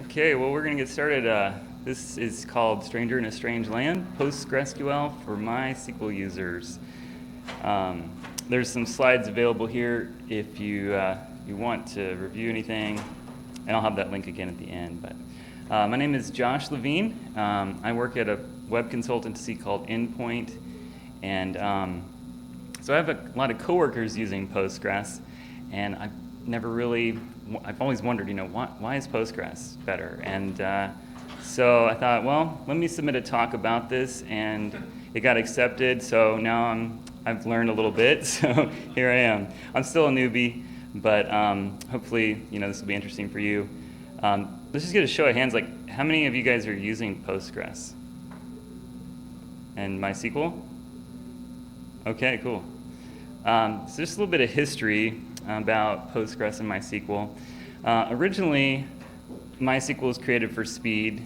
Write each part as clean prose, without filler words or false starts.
Okay, well, we're going to get started. This is called Stranger in a Strange Land, PostgreSQL for MySQL users. There's some slides available here if you want to review anything, and I'll have that link again at the end. But my name is Josh Lavin. I work at a web consultancy called Endpoint, and so I have a lot of coworkers using Postgres, and I've always wondered, why is Postgres better? And so I thought, well, let me submit a talk about this, and it got accepted. So now I've learned a little bit. So here I am. I'm still a newbie, but hopefully, this will be interesting for you. Let's just get a show of hands. Like, how many of you guys are using Postgres and MySQL? Okay, cool. So just a little bit of history about Postgres and MySQL. Originally, MySQL was created for speed.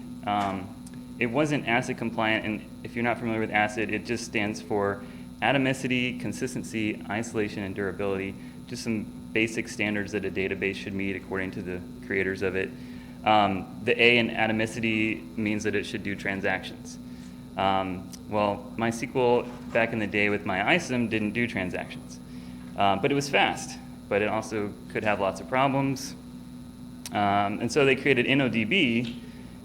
It wasn't ACID compliant, and if you're not familiar with ACID, it just stands for atomicity, consistency, isolation, and durability. Just some basic standards that a database should meet according to the creators of it. The A in atomicity means that it should do transactions. Well, MySQL back in the day with MyISAM didn't do transactions, but it was fast. But it also could have lots of problems. And so they created InnoDB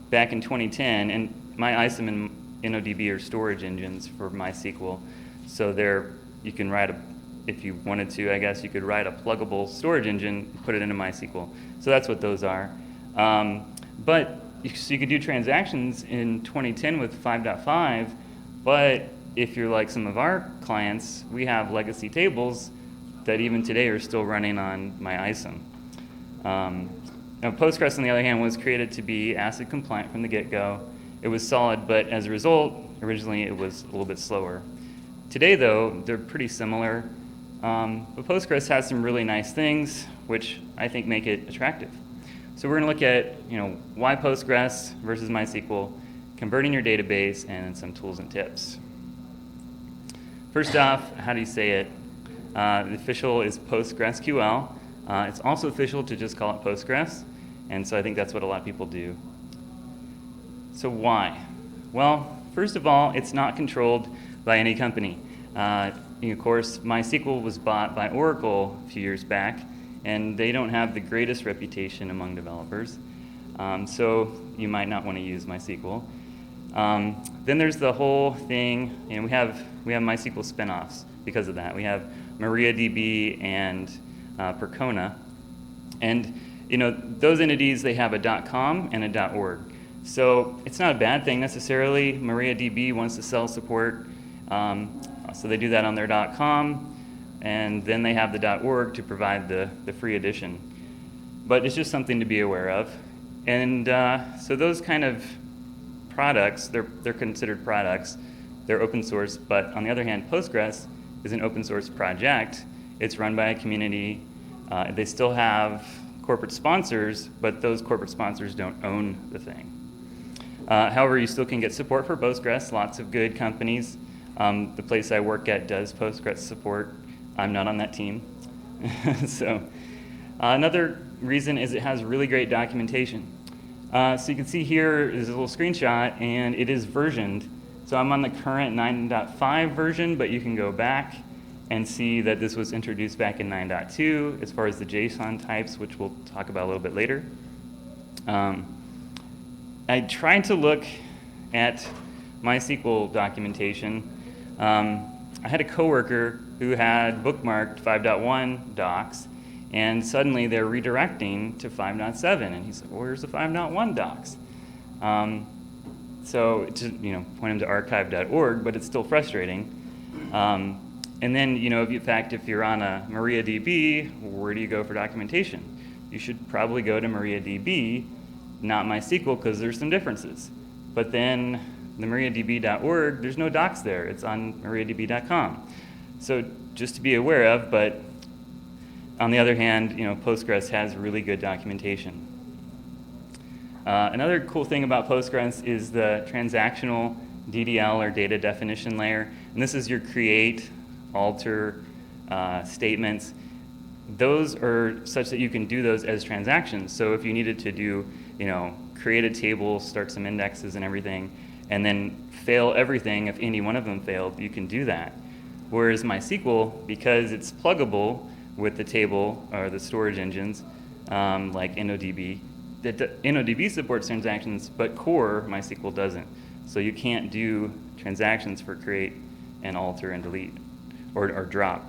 back in 2010, and MyISAM and InnoDB are storage engines for MySQL. So you can write if you wanted to, I guess, you could write a pluggable storage engine and put it into MySQL. So that's what those are. So you could do transactions in 2010 with 5.5, but if you're like some of our clients, we have legacy tables that even today are still running on MyISAM. Now Postgres, on the other hand, was created to be ACID compliant from the get-go. It was solid, but as a result, originally it was a little bit slower. Today, though, they're pretty similar. But Postgres has some really nice things, which I think make it attractive. So we're going to look at, why Postgres versus MySQL, converting your database, and some tools and tips. First off, how do you say it? The official is PostgreSQL. It's also official to just call it Postgres, and so I think that's what a lot of people do. So why? Well, first of all, it's not controlled by any company. Of course, MySQL was bought by Oracle a few years back, and they don't have the greatest reputation among developers, so you might not want to use MySQL. Then there's the whole thing, we have MySQL spinoffs because of that. We have MariaDB and Percona, and those entities, they have a .com and a .org. So it's not a bad thing necessarily. MariaDB wants to sell support, so they do that on their .com, and then they have the .org to provide the free edition. But it's just something to be aware of. And so those kind of products, they're considered products. They're open source, but on the other hand, Postgres is an open source project. It's run by a community. They still have corporate sponsors, but those corporate sponsors don't own the thing. However, you still can get support for Postgres. Lots of good companies. The place I work at does Postgres support. I'm not on that team. So another reason is it has really great documentation. So you can see here is a little screenshot, and it is versioned. So I'm on the current 9.5 version, but you can go back and see that this was introduced back in 9.2 as far as the JSON types, which we'll talk about a little bit later. I tried to look at MySQL documentation. I had a coworker who had bookmarked 5.1 docs, and suddenly they're redirecting to 5.7, and he's like, well, where's the 5.1 docs? So to point him to archive.org, but it's still frustrating. And then, in fact, if you're on a MariaDB, where do you go for documentation? You should probably go to MariaDB, not MySQL, because there's some differences. But then the MariaDB.org, there's no docs there. It's on MariaDB.com. So just to be aware of, but on the other hand, Postgres has really good documentation. Another cool thing about Postgres is the transactional DDL, or data definition layer. And this is your create, alter statements. those are such that you can do those as transactions. So if you needed to do, create a table, start some indexes and everything, and then fail everything if any one of them failed, you can do that. Whereas MySQL, because it's pluggable with the table or the storage engines, like InnoDB, InnoDB supports transactions, but core MySQL doesn't. So you can't do transactions for create and alter and delete or drop.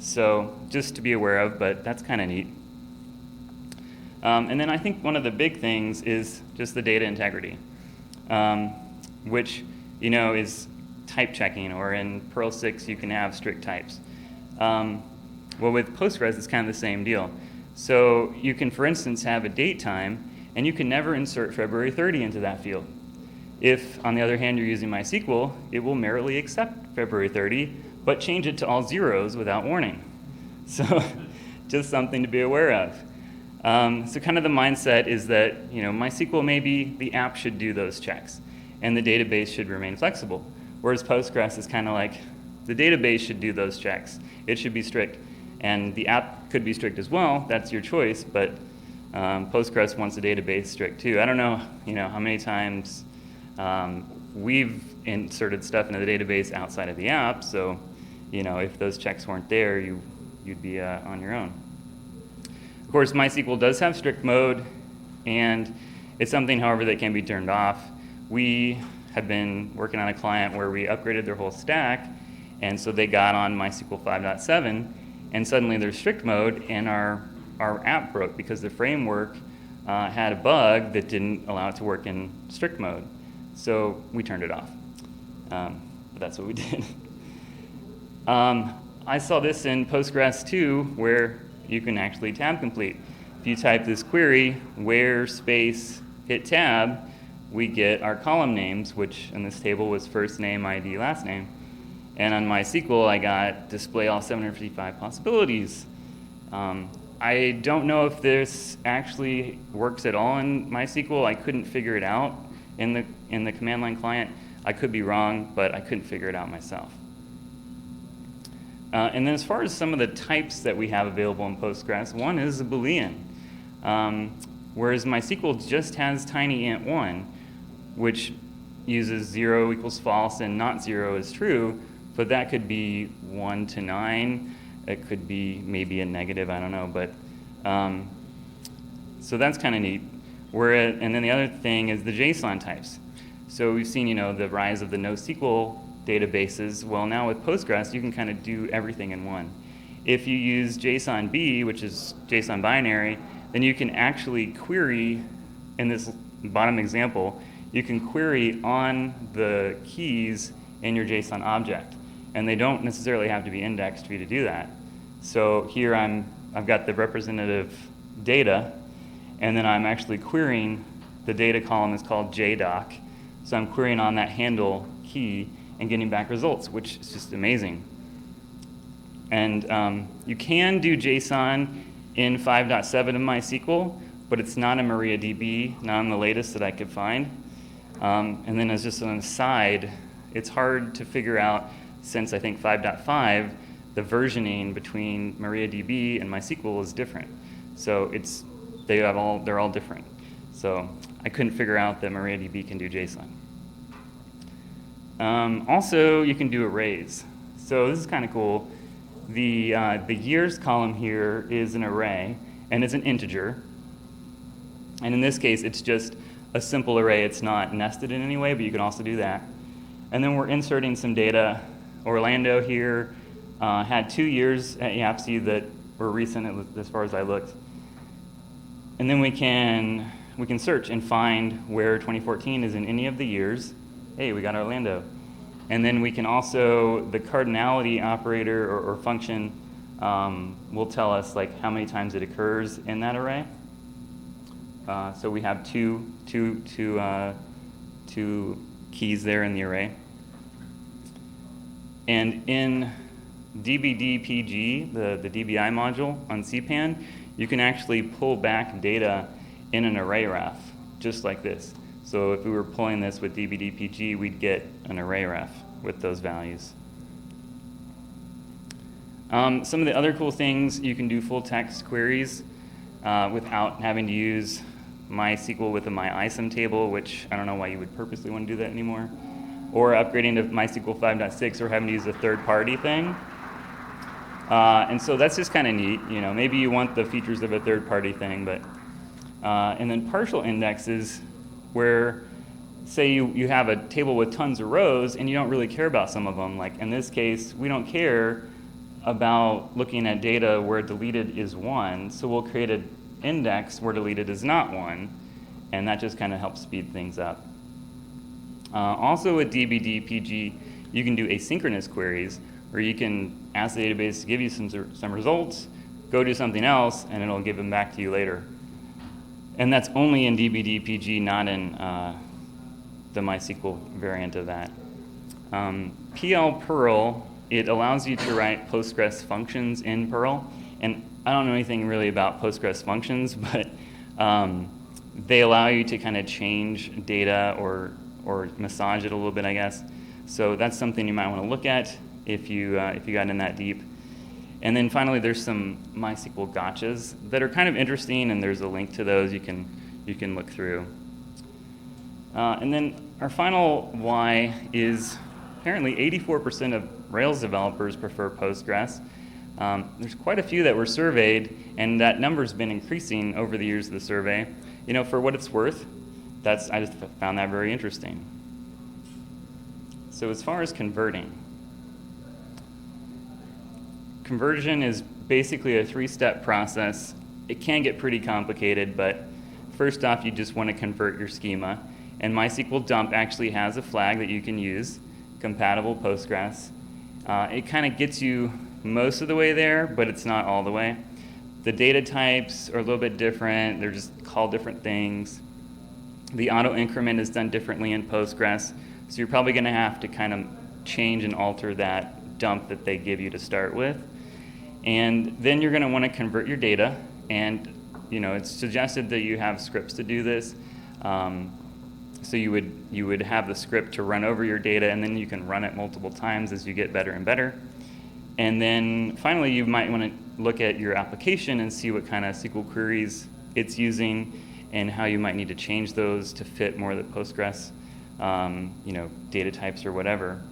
So just to be aware of, but that's kind of neat. And then I think one of the big things is just the data integrity, which is type checking, or in Perl 6 you can have strict types. Well, with Postgres it's kind of the same deal. So you can, for instance, have a date time, and you can never insert February 30 into that field. If, on the other hand, you're using MySQL, it will merely accept February 30, but change it to all zeros without warning. So just something to be aware of. So kind of the mindset is that MySQL, maybe the app should do those checks, and the database should remain flexible. Whereas Postgres is kind of like, the database should do those checks. It should be strict. And the app could be strict as well. That's your choice. But Postgres wants the database strict too. I don't know, how many times we've inserted stuff into the database outside of the app. So, if those checks weren't there, you'd be on your own. Of course, MySQL does have strict mode, and it's something, however, that can be turned off. We have been working on a client where we upgraded their whole stack, and so they got on MySQL 5.7, and suddenly there's strict mode, and our app broke because the framework had a bug that didn't allow it to work in strict mode. So we turned it off. But that's what we did. I saw this in Postgres too, where you can actually tab complete. If you type this query, where space hit tab, we get our column names, which in this table was first name, ID, last name. And on MySQL, I got display all 755 possibilities. I don't know if this actually works at all in MySQL. I couldn't figure it out in the command line client. I could be wrong, but I couldn't figure it out myself. And then as far as some of the types that we have available in Postgres, one is a Boolean. Whereas MySQL just has tiny int1, which uses 0 equals false and not 0 is true, but that could be 1 to 9. It could be maybe a negative, I don't know. But so that's kind of neat. And then the other thing is the JSON types. So we've seen, the rise of the NoSQL databases. Well, now with Postgres, you can kind of do everything in one. If you use JSON-B, which is JSON binary, then you can actually query, in this bottom example, you can query on the keys in your JSON object. And they don't necessarily have to be indexed for you to do that. So here I've got the representative data, and then I'm actually querying, the data column is called JDoc. So I'm querying on that handle key and getting back results, which is just amazing. And you can do JSON in 5.7 of MySQL, but it's not in MariaDB, not on the latest that I could find. And then as just an aside, it's hard to figure out, since I think 5.5, the versioning between MariaDB and MySQL is different. So they're all different. So I couldn't figure out that MariaDB can do JSON. Also, you can do arrays. So this is kind of cool. The years column here is an array, and it's an integer. And in this case, it's just a simple array. It's not nested in any way, but you can also do that. And then we're inserting some data. Orlando here had 2 years at YAPC that were recent as far as I looked. And then we can search and find where 2014 is in any of the years. Hey, we got Orlando. And then we can also, the cardinality operator or function will tell us like how many times it occurs in that array. So we have two keys there in the array. And in DBDPG, the DBI module on CPAN, you can actually pull back data in an array ref, just like this. So if we were pulling this with DBDPG, we'd get an array ref with those values. Some of the other cool things, you can do full text queries without having to use MySQL with a MyISOM table, which I don't know why you would purposely want to do that anymore, or upgrading to MySQL 5.6 or having to use a third-party thing. And so that's just kind of neat. Maybe you want the features of a third-party thing, but and then partial indexes, where say you have a table with tons of rows and you don't really care about some of them. Like in this case, we don't care about looking at data where deleted is 1, so we'll create an index where deleted is not 1, and that just kind of helps speed things up. Also with DBDPG, you can do asynchronous queries, where you can ask the database to give you some results, go do something else, and it'll give them back to you later. And that's only in DBDPG, not in the MySQL variant of that. PL Perl, it allows you to write Postgres functions in Perl. And I don't know anything really about Postgres functions, but they allow you to kind of change data or massage it a little bit, I guess. So that's something you might want to look at if you got in that deep. And then finally, there's some MySQL gotchas that are kind of interesting, and there's a link to those you can look through. And then our final why is apparently 84% of Rails developers prefer Postgres. There's quite a few that were surveyed, and that number's been increasing over the years of the survey. For what it's worth, I just found that very interesting. So as far as conversion is basically a 3-step process. It can get pretty complicated, but first off, you just want to convert your schema. And MySQL dump actually has a flag that you can use, compatible Postgres. It kind of gets you most of the way there, but it's not all the way. The data types are a little bit different. They're just called different things. The auto increment is done differently in Postgres, so you're probably going to have to kind of change and alter that dump that they give you to start with. And then you're going to want to convert your data, and it's suggested that you have scripts to do this. So you would have the script to run over your data, and then you can run it multiple times as you get better and better. And then finally, you might want to look at your application and see what kind of SQL queries it's using and how you might need to change those to fit more of the Postgres data types or whatever.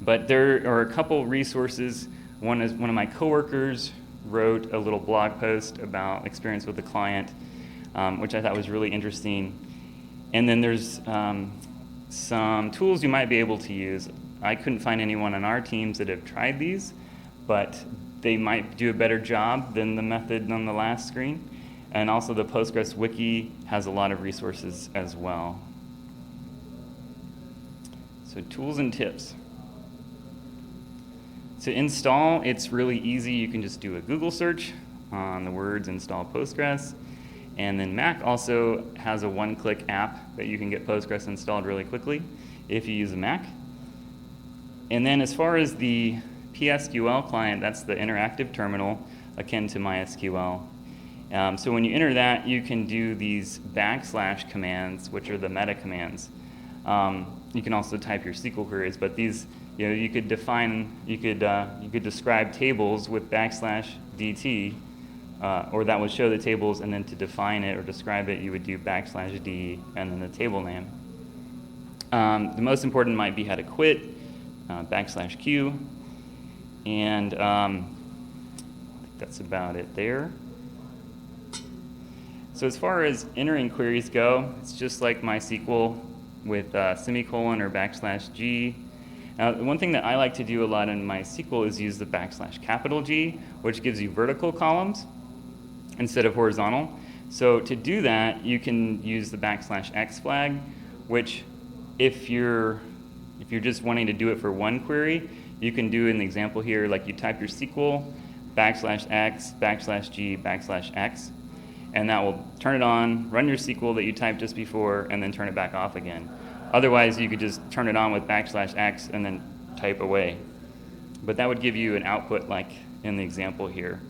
But there are a couple resources. One of my coworkers wrote a little blog post about experience with the client, which I thought was really interesting. And then there's some tools you might be able to use. I couldn't find anyone on our teams that have tried these, but they might do a better job than the method on the last screen. And also the Postgres wiki has a lot of resources as well. So tools and tips. To install, it's really easy. You can just do a Google search on the words install Postgres. And then Mac also has a one-click app that you can get Postgres installed really quickly if you use a Mac. And then as far as the PSQL client, that's the interactive terminal akin to MySQL. So when you enter that, you can do these / commands, which are the meta commands. You can also type your SQL queries, but these, you could describe tables with \DT, or that would show the tables, and then to define it or describe it, you would do \D and then the table name. The most important might be how to quit, \Q, and I think that's about it there. So as far as entering queries go, it's just like MySQL with semicolon or \G. Now, the one thing that I like to do a lot in MySQL is use the \G, which gives you vertical columns instead of horizontal. So to do that, you can use the \X flag, which if you're just wanting to do it for one query, you can do in the example here, like you type your SQL, \X, \G, \X, and that will turn it on, run your SQL that you typed just before, and then turn it back off again. Otherwise, you could just turn it on with \X and then type away. But that would give you an output like in the example here.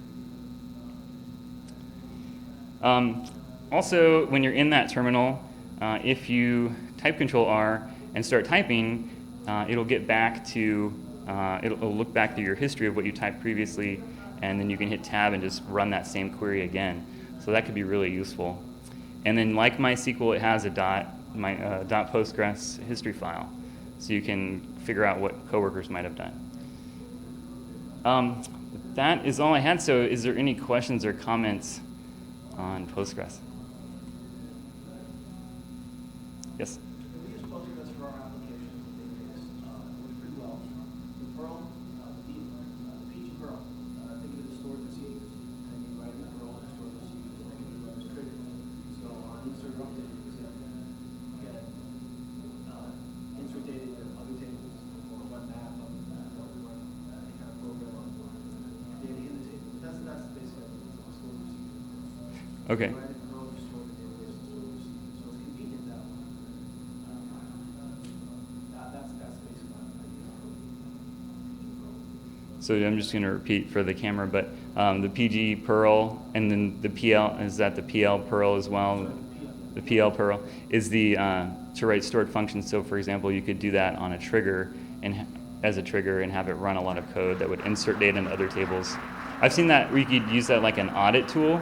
Also, when you're in that terminal, if you type Control-R and start typing, it'll get back to it'll look back through your history of what you typed previously, and then you can hit tab and just run that same query again. So that could be really useful. And then like MySQL, it has a .postgres history file, so you can figure out what coworkers might have done. That is all I had. So is there any questions or comments on Postgres? Yes? We use Postgres for our applications and database. It works pretty well. The Perl, the PG Perl, think of it as stored procedures. And you write in the Perl and store procedures. Think of it as triggers. So on insert update, for example, you get insert data in your other tables or one map of run any kind of program on data in the table. But that's basically a stored procedure. Okay. You write in Perl, you store the database and store procedures. So it's convenient that way. That's basically my idea. So I'm just going to repeat for the camera, but the PG Perl and then the PL, is that the PL Perl as well? The PL Perl is the to write stored functions. So for example, you could do that on a trigger and as a trigger and have it run a lot of code that would insert data into other tables. I've seen that where you could use that like an audit tool.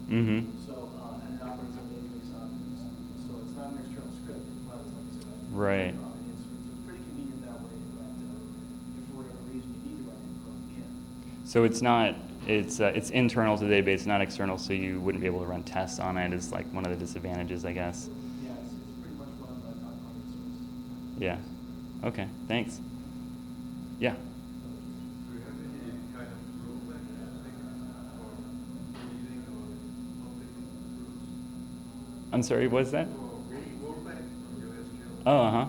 Mm-hmm. So, and it operates on database objects. So it's not an external script. Well, it's like I said. Right. So it's pretty convenient that way. But if for whatever reason you need to write in Perl, you can. So it's not, it's internal to the database, not external, so you wouldn't be able to run tests on it is like one of the disadvantages, I guess. Yeah, it's pretty much one of the common source. Yeah. Okay, thanks. Yeah. I'm sorry, what's that? Oh, uh-huh.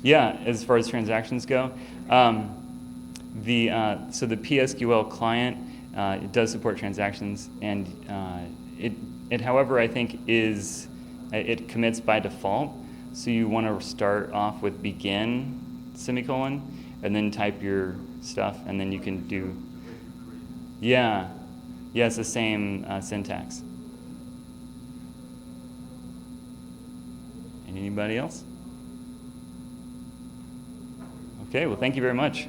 Yeah, as far as transactions go, so the PSQL client, it does support transactions, and it however, I think it commits by default, so you want to start off with begin, semicolon, and then type your stuff, and then you can do, yeah, it's the same syntax. Anybody else? Okay, well, thank you very much.